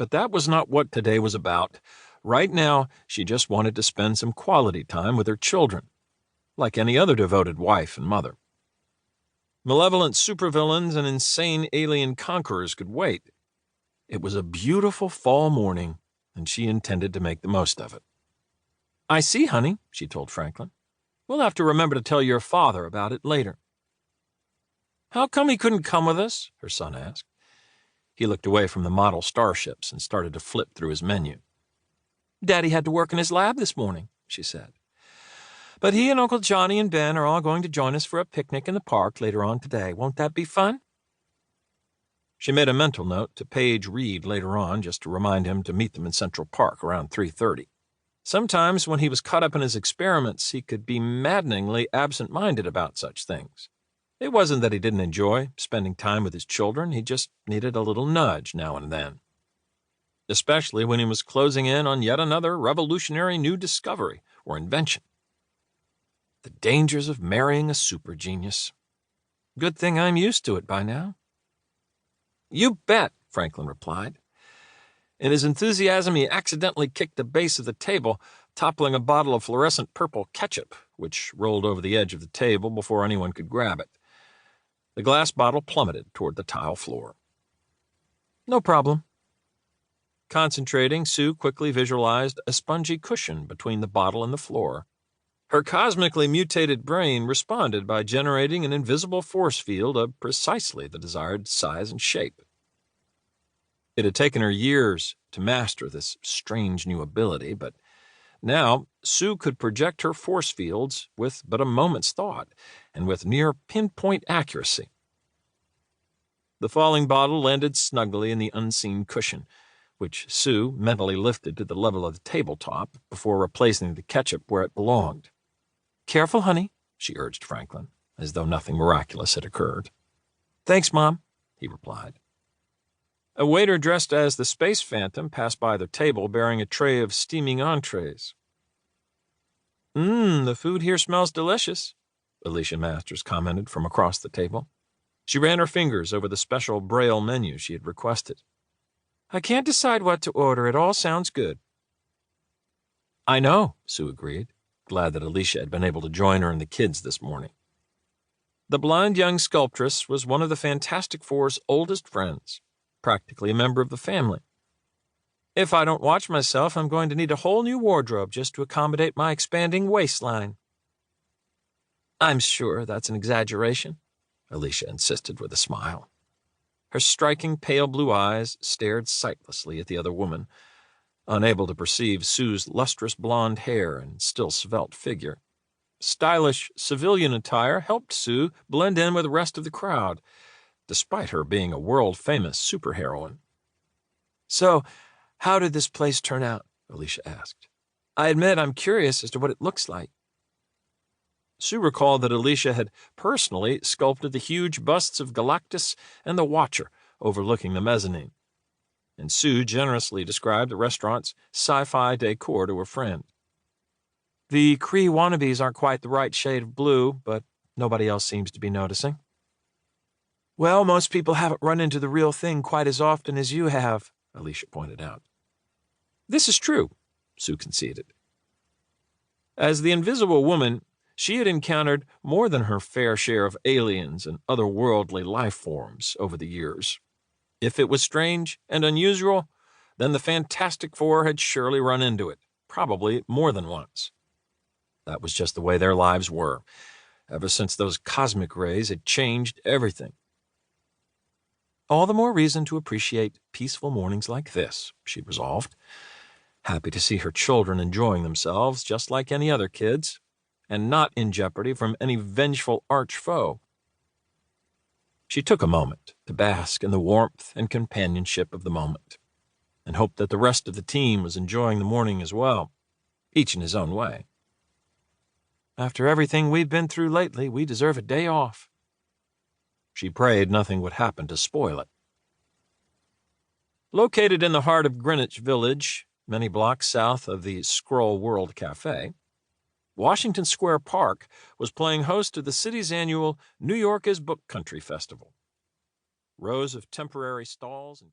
But that was not what today was about. Right now, she just wanted to spend some quality time with her children, like any other devoted wife and mother. Malevolent supervillains and insane alien conquerors could wait. It was a beautiful fall morning, and she intended to make the most of it. "I see, honey," she told Franklin. "We'll have to remember to tell your father about it later." "How come he couldn't come with us?" her son asked. He looked away from the model starships and started to flip through his menu. "Daddy had to work in his lab this morning," she said. "But he and Uncle Johnny and Ben are all going to join us for a picnic in the park later on today. Won't that be fun?" She made a mental note to page Reed later on just to remind him to meet them in Central Park around 3:30. Sometimes when he was caught up in his experiments, he could be maddeningly absent-minded about such things. It wasn't that he didn't enjoy spending time with his children, he just needed a little nudge now and then. Especially when he was closing in on yet another revolutionary new discovery or invention. The dangers of marrying a super genius. Good thing I'm used to it by now. "You bet," Franklin replied. In his enthusiasm, he accidentally kicked the base of the table, toppling a bottle of fluorescent purple ketchup, which rolled over the edge of the table before anyone could grab it. The glass bottle plummeted toward the tile floor. "No problem." Concentrating, Sue quickly visualized a spongy cushion between the bottle and the floor. Her cosmically mutated brain responded by generating an invisible force field of precisely the desired size and shape. It had taken her years to master this strange new ability, but now Sue could project her force fields with but a moment's thought and with near pinpoint accuracy. The falling bottle landed snugly in the unseen cushion, which Sue mentally lifted to the level of the tabletop before replacing the ketchup where it belonged. "Careful, honey," she urged Franklin, as though nothing miraculous had occurred. "Thanks, Mom," he replied. A waiter dressed as the Space Phantom passed by their table bearing a tray of steaming entrees. The food here smells delicious," Alicia Masters commented from across the table. She ran her fingers over the special Braille menu she had requested. "I can't decide what to order. It all sounds good." "I know," Sue agreed, glad that Alicia had been able to join her and the kids this morning. The blonde young sculptress was one of the Fantastic Four's oldest friends, practically a member of the family. "If I don't watch myself, I'm going to need a whole new wardrobe just to accommodate my expanding waistline." "I'm sure that's an exaggeration," Alicia insisted with a smile. Her striking pale blue eyes stared sightlessly at the other woman, unable to perceive Sue's lustrous blonde hair and still svelte figure. Stylish civilian attire helped Sue blend in with the rest of the crowd, despite her being a world-famous superheroine. "So, how did this place turn out?" Alicia asked. "I admit I'm curious as to what it looks like." Sue recalled that Alicia had personally sculpted the huge busts of Galactus and the Watcher overlooking the mezzanine, and Sue generously described the restaurant's sci-fi decor to her friend. "The Kree wannabes aren't quite the right shade of blue, but nobody else seems to be noticing." "Well, most people haven't run into the real thing quite as often as you have," Alicia pointed out. "This is true," Sue conceded. As the Invisible Woman, she had encountered more than her fair share of aliens and otherworldly life forms over the years. If it was strange and unusual, then the Fantastic Four had surely run into it, probably more than once. That was just the way their lives were, ever since those cosmic rays had changed everything. All the more reason to appreciate peaceful mornings like this, she resolved, happy to see her children enjoying themselves just like any other kids, and not in jeopardy from any vengeful arch-foe. She took a moment to bask in the warmth and companionship of the moment, and hoped that the rest of the team was enjoying the morning as well, each in his own way. "After everything we've been through lately, we deserve a day off." She prayed nothing would happen to spoil it. Located in the heart of Greenwich Village, many blocks south of the Scroll World Cafe, Washington Square Park was playing host to the city's annual New York is Book Country Festival. Rows of temporary stalls and